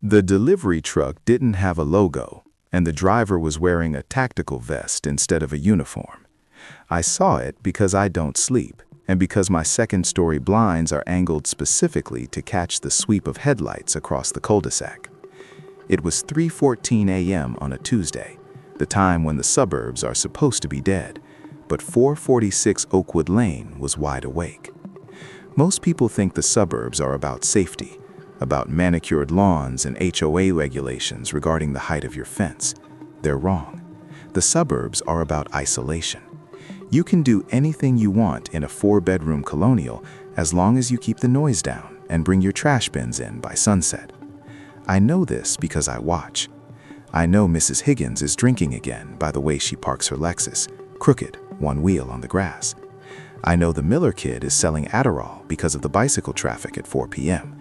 The delivery truck didn't have a logo, and the driver was wearing a tactical vest instead of a uniform. I saw it because I don't sleep, and because my second-story blinds are angled specifically to catch the sweep of headlights across the cul-de-sac. It was 3:14 a.m. on a Tuesday, the time when the suburbs are supposed to be dead, but 446 Oakwood Lane was wide awake. Most people think the suburbs are about safety, about manicured lawns and HOA regulations regarding the height of your fence. They're wrong. The suburbs are about isolation. You can do anything you want in a 4-bedroom colonial as long as you keep the noise down and bring your trash bins in by sunset. I know this because I watch. I know Mrs. Higgins is drinking again by the way she parks her Lexus, crooked, one wheel on the grass. I know the Miller kid is selling Adderall because of the bicycle traffic at 4 p.m.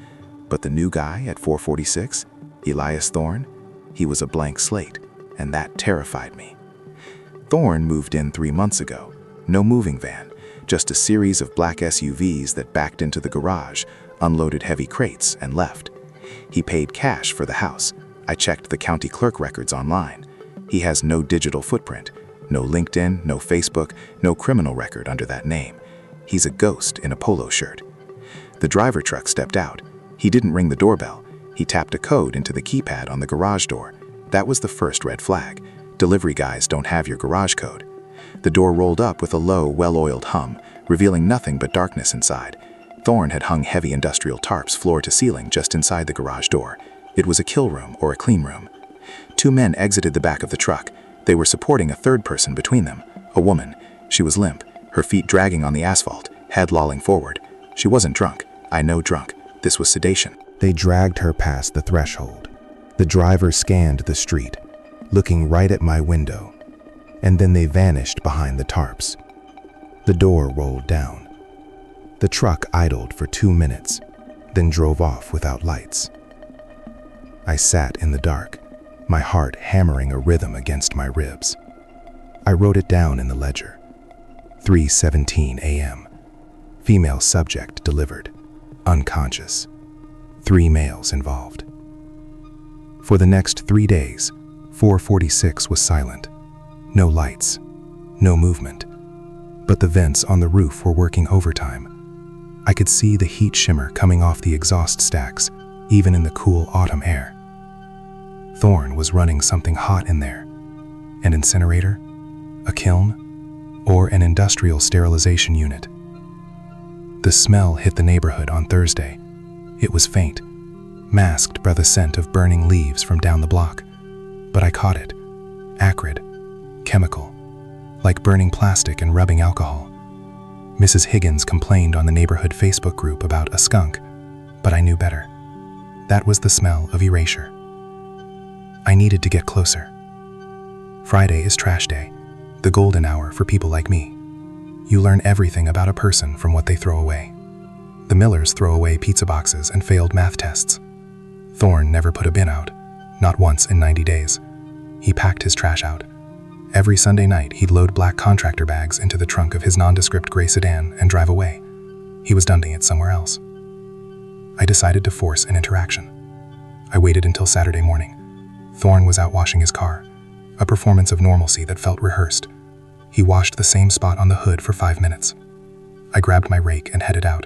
But the new guy at 446, Elias Thorne, he was a blank slate, and that terrified me. Thorne moved in 3 months ago. No moving van, just a series of black SUVs that backed into the garage, unloaded heavy crates, and left. He paid cash for the house. I checked the county clerk records online. He has no digital footprint, no LinkedIn, no Facebook, no criminal record under that name. He's a ghost in a polo shirt. The driver truck stepped out. He didn't ring the doorbell. He tapped a code into the keypad on the garage door. That was the first red flag. Delivery guys don't have your garage code. The door rolled up with a low, well-oiled hum, revealing nothing but darkness inside. Thorne had hung heavy industrial tarps floor to ceiling just inside the garage door. It was a kill room or a clean room. 2 men exited the back of the truck. They were supporting a third person between them, a woman. She was limp, her feet dragging on the asphalt, head lolling forward. She wasn't drunk. I know drunk. This was sedation. They dragged her past the threshold. The driver scanned the street, looking right at my window, and then they vanished behind the tarps. The door rolled down. The truck idled for 2 minutes, then drove off without lights. I sat in the dark, my heart hammering a rhythm against my ribs. I wrote it down in the ledger. 3:17 a.m. Female subject delivered, unconscious. 3 males involved. For the next 3 days, 446 was silent. No lights, no movement. But the vents on the roof were working overtime. I could see the heat shimmer coming off the exhaust stacks, even in the cool autumn air. Thorne was running something hot in there. An incinerator? A kiln? Or an industrial sterilization unit? The smell hit the neighborhood on Thursday. It was faint, masked by the scent of burning leaves from down the block. But I caught it. Acrid, chemical, like burning plastic and rubbing alcohol. Mrs. Higgins complained on the neighborhood Facebook group about a skunk, but I knew better. That was the smell of Erasure. I needed to get closer. Friday is trash day, the golden hour for people like me. You learn everything about a person from what they throw away. The Millers throw away pizza boxes and failed math tests. Thorne never put a bin out, not once in 90 days. He packed his trash out. Every Sunday night, he'd load black contractor bags into the trunk of his nondescript gray sedan and drive away. He was dumping it somewhere else. I decided to force an interaction. I waited until Saturday morning. Thorne was out washing his car, a performance of normalcy that felt rehearsed. He washed the same spot on the hood for 5 minutes. I grabbed my rake and headed out.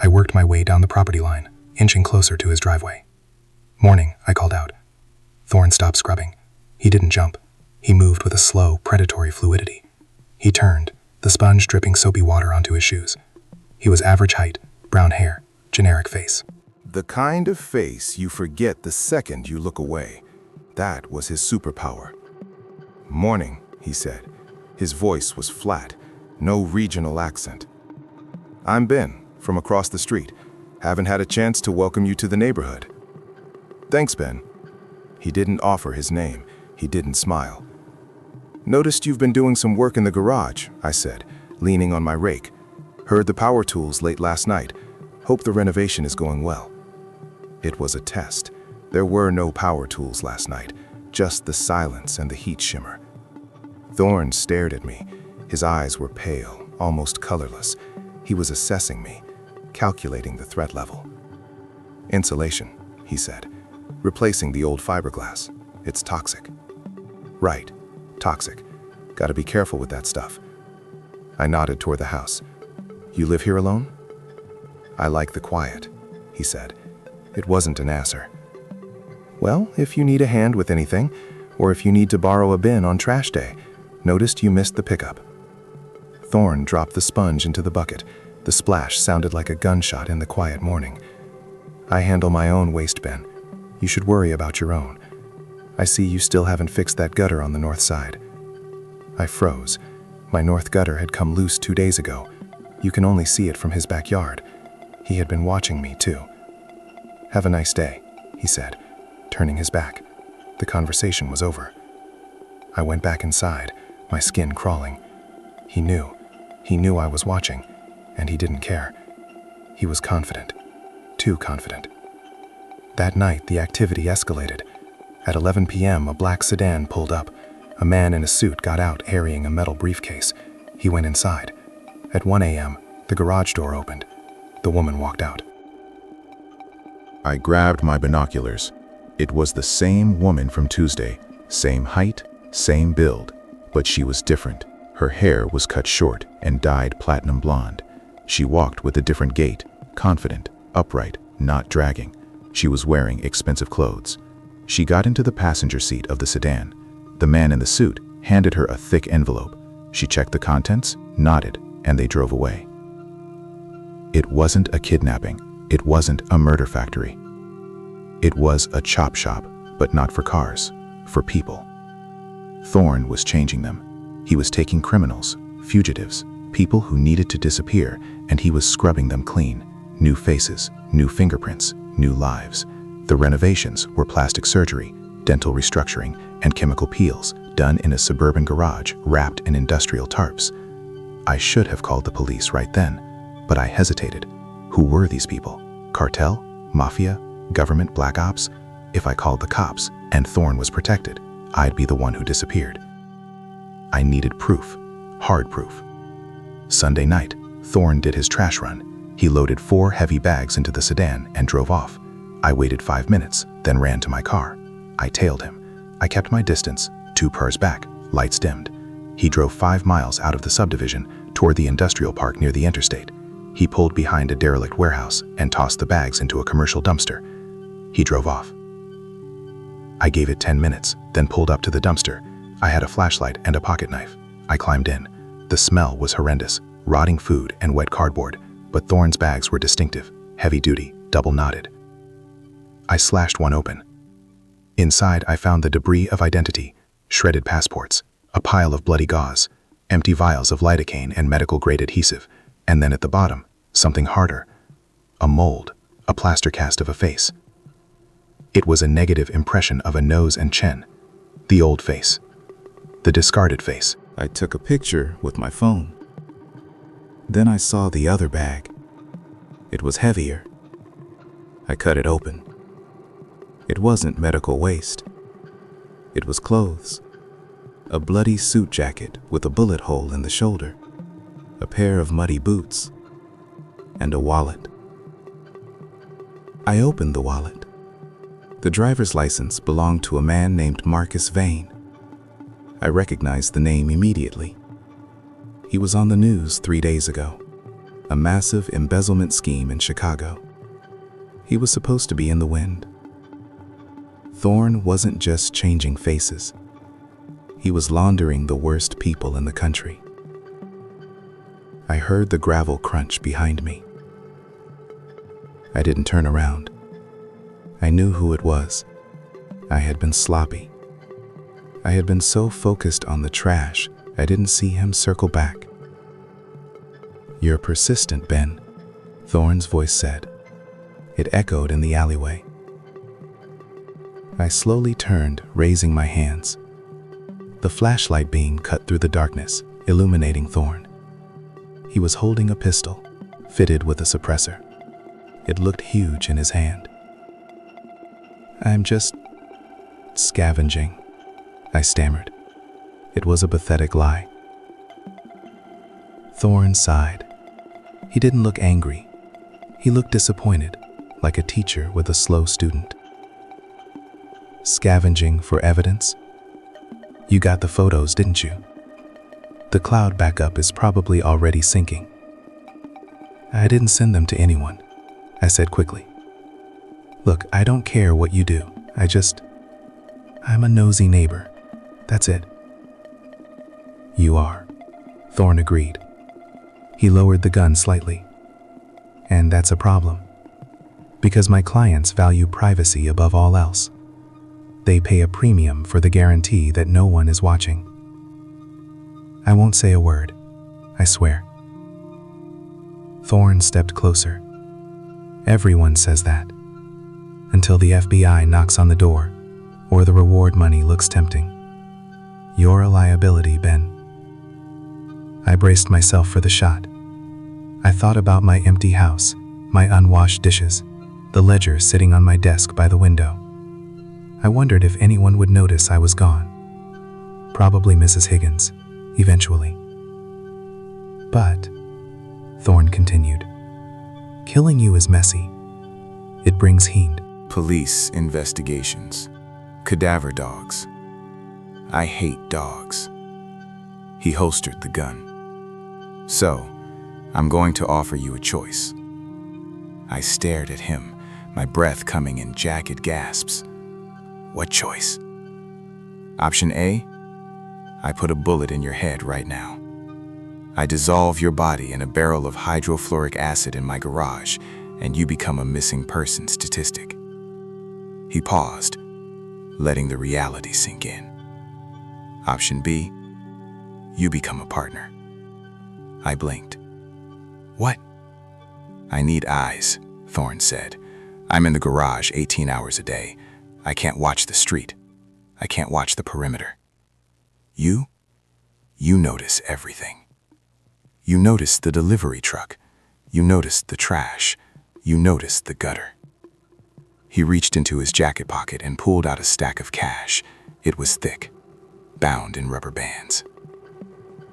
I worked my way down the property line, inching closer to his driveway. "Morning," I called out. Thorne stopped scrubbing. He didn't jump. He moved with a slow, predatory fluidity. He turned, the sponge dripping soapy water onto his shoes. He was average height, brown hair, generic face. The kind of face you forget the second you look away. That was his superpower. "Morning," he said. His voice was flat, no regional accent. "I'm Ben, from across the street. Haven't had a chance to welcome you to the neighborhood." "Thanks, Ben." He didn't offer his name. He didn't smile. "Noticed you've been doing some work in the garage," I said, leaning on my rake. "Heard the power tools late last night. Hope the renovation is going well." It was a test. There were no power tools last night, just the silence and the heat shimmer. Thorne stared at me. His eyes were pale, almost colorless. He was assessing me, calculating the threat level. "Insulation," he said. Replacing the old fiberglass. It's toxic. Right. Toxic. Gotta be careful with that stuff. I nodded toward the house. You live here alone? I like the quiet, he said. It wasn't an answer. Well, if you need a hand with anything, or if you need to borrow a bin on trash day, noticed you missed the pickup. Thorne dropped the sponge into the bucket. The splash sounded like a gunshot in the quiet morning. I handle my own waste bin. You should worry about your own. I see you still haven't fixed that gutter on the north side. I froze. My north gutter had come loose 2 days ago. You can only see it from his backyard. He had been watching me, too. Have a nice day, he said, turning his back. The conversation was over. I went back inside, my skin crawling. He knew. He knew I was watching, and he didn't care. He was confident. Too confident. That night, the activity escalated. At 11 p.m., a black sedan pulled up. A man in a suit got out, carrying a metal briefcase. He went inside. At 1 a.m., the garage door opened. The woman walked out. I grabbed my binoculars. It was the same woman from Tuesday, same height, same build, but she was different. Her hair was cut short and dyed platinum blonde. She walked with a different gait, confident, upright, not dragging. She was wearing expensive clothes. She got into the passenger seat of the sedan. The man in the suit handed her a thick envelope. She checked the contents, nodded, and they drove away. It wasn't a kidnapping. It wasn't a murder factory. It was a chop shop, but not for cars, for people. Thorne was changing them. He was taking criminals, fugitives, people who needed to disappear, and he was scrubbing them clean. New faces, new fingerprints, new lives. The renovations were plastic surgery, dental restructuring, and chemical peels done in a suburban garage wrapped in industrial tarps. I should have called the police right then, but I hesitated. Who were these people? Cartel? Mafia? Government black ops? If I called the cops and Thorne was protected, I'd be the one who disappeared. I needed proof, hard proof. Sunday night, Thorne did his trash run. He loaded 4 heavy bags into the sedan and drove off. I waited 5 minutes, then ran to my car. I tailed him. I kept my distance, 2 purrs back, lights dimmed. He drove 5 miles out of the subdivision toward the industrial park near the interstate. He pulled behind a derelict warehouse and tossed the bags into a commercial dumpster. He drove off. I gave it 10 minutes, then pulled up to the dumpster. I had a flashlight and a pocket knife. I climbed in. The smell was horrendous, rotting food and wet cardboard, but Thorne's bags were distinctive, heavy-duty, double-knotted. I slashed one open. Inside, I found the debris of identity, shredded passports, a pile of bloody gauze, empty vials of lidocaine and medical-grade adhesive, and then at the bottom, something harder, a mold, a plaster cast of a face. It was a negative impression of a nose and chin, the old face, the discarded face. I took a picture with my phone. Then I saw the other bag. It was heavier. I cut it open. It wasn't medical waste. It was clothes. A bloody suit jacket with a bullet hole in the shoulder, a pair of muddy boots, and a wallet. I opened the wallet. The driver's license belonged to a man named Marcus Vane. I recognized the name immediately. He was on the news 3 days ago. A massive embezzlement scheme in Chicago. He was supposed to be in the wind. Thorne wasn't just changing faces. He was laundering the worst people in the country. I heard the gravel crunch behind me. I didn't turn around. I knew who it was. I had been sloppy. I had been so focused on the trash, I didn't see him circle back. "You're persistent, Ben," Thorne's voice said. It echoed in the alleyway. I slowly turned, raising my hands. The flashlight beam cut through the darkness, illuminating Thorne. He was holding a pistol, fitted with a suppressor. It looked huge in his hand. "I'm just scavenging," I stammered. It was a pathetic lie. Thorne sighed. He didn't look angry. He looked disappointed, like a teacher with a slow student. Scavenging for evidence? You got the photos, didn't you? The cloud backup is probably already syncing. I didn't send them to anyone, I said quickly. Look, I don't care what you do. I'm a nosy neighbor. That's it. You are, Thorne agreed. He lowered the gun slightly. And that's a problem. Because my clients value privacy above all else. They pay a premium for the guarantee that no one is watching. I won't say a word, I swear. Thorne stepped closer. Everyone says that. Until the FBI knocks on the door, or the reward money looks tempting. You're a liability, Ben. I braced myself for the shot. I thought about my empty house, my unwashed dishes, the ledger sitting on my desk by the window. I wondered if anyone would notice I was gone. Probably Mrs. Higgins, eventually. But, Thorne continued, killing you is messy. It brings heat. Police investigations. Cadaver dogs. I hate dogs. He holstered the gun. So, I'm going to offer you a choice. I stared at him, my breath coming in jagged gasps. What choice? Option A, I put a bullet in your head right now. I dissolve your body in a barrel of hydrofluoric acid in my garage, and you become a missing person statistic. He paused, letting the reality sink in. Option B, you become a partner. I blinked. What? I need eyes, Thorne said. I'm in the garage 18 hours a day. I can't watch the street. I can't watch the perimeter. You notice everything. You notice the delivery truck. You notice the trash. You notice the gutter. He reached into his jacket pocket and pulled out a stack of cash. It was thick, bound in rubber bands.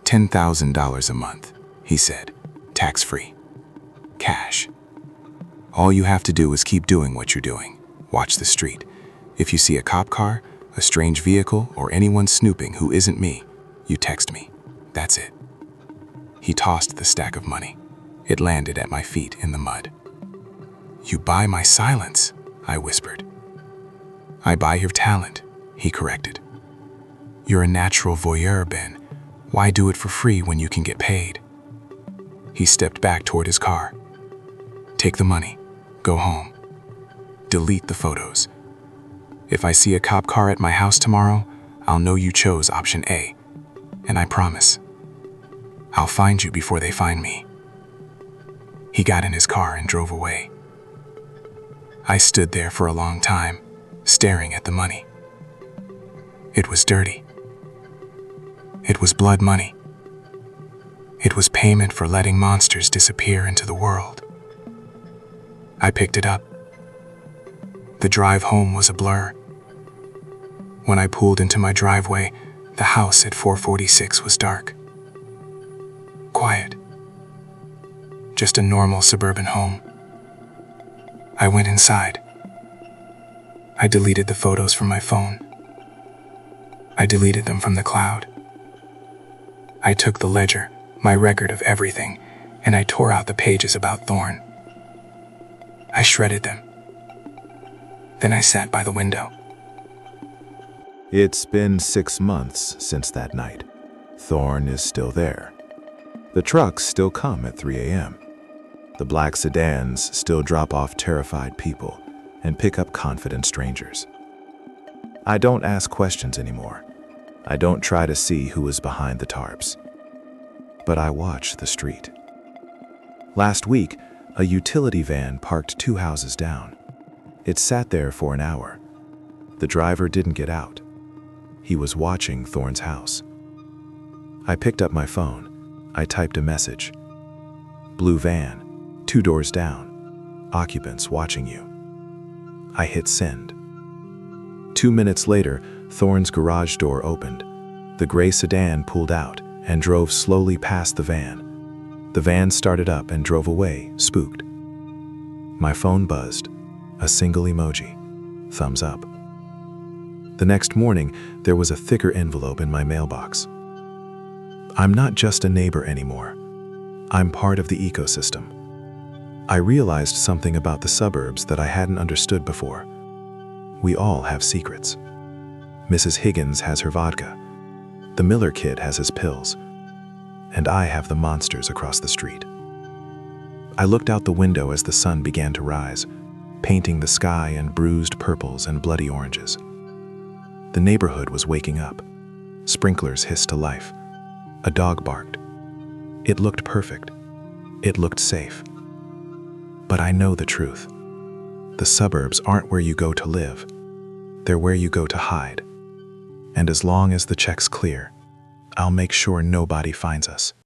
$10,000 a month, he said, tax-free. Cash. All you have to do is keep doing what you're doing. Watch the street. If you see a cop car, a strange vehicle, or anyone snooping who isn't me, you text me. That's it. He tossed the stack of money. It landed at my feet in the mud. You buy my silence, I whispered. I buy your talent, he corrected. You're a natural voyeur, Ben. Why do it for free when you can get paid? He stepped back toward his car. Take the money. Go home. Delete the photos. If I see a cop car at my house tomorrow, I'll know you chose option A. And I promise, I'll find you before they find me. He got in his car and drove away. I stood there for a long time, staring at the money. It was dirty. It was blood money. It was payment for letting monsters disappear into the world. I picked it up. The drive home was a blur. When I pulled into my driveway, the house at 446 was dark. Quiet. Just a normal suburban home. I went inside. I deleted the photos from my phone. I deleted them from the cloud. I took the ledger, my record of everything, and I tore out the pages about Thorne. I shredded them. Then I sat by the window. It's been 6 months since that night. Thorne is still there. The trucks still come at 3 a.m. The black sedans still drop off terrified people and pick up confident strangers. I don't ask questions anymore. I don't try to see who is behind the tarps. But I watch the street. Last week, a utility van parked 2 houses down. It sat there for an hour. The driver didn't get out. He was watching Thorne's house. I picked up my phone. I typed a message. Blue van, 2 doors down. Occupants watching you. I hit send. 2 minutes later, Thorne's garage door opened. The gray sedan pulled out and drove slowly past the van. The van started up and drove away, spooked. My phone buzzed. A single emoji. Thumbs up. The next morning, there was a thicker envelope in my mailbox. I'm not just a neighbor anymore. I'm part of the ecosystem. I realized something about the suburbs that I hadn't understood before. We all have secrets. Mrs. Higgins has her vodka. The Miller kid has his pills. And I have the monsters across the street. I looked out the window as the sun began to rise, painting the sky in bruised purples and bloody oranges. The neighborhood was waking up. Sprinklers hissed to life. A dog barked. It looked perfect. It looked safe. But I know the truth. The suburbs aren't where you go to live. They're where you go to hide. And as long as the check's clear, I'll make sure nobody finds us.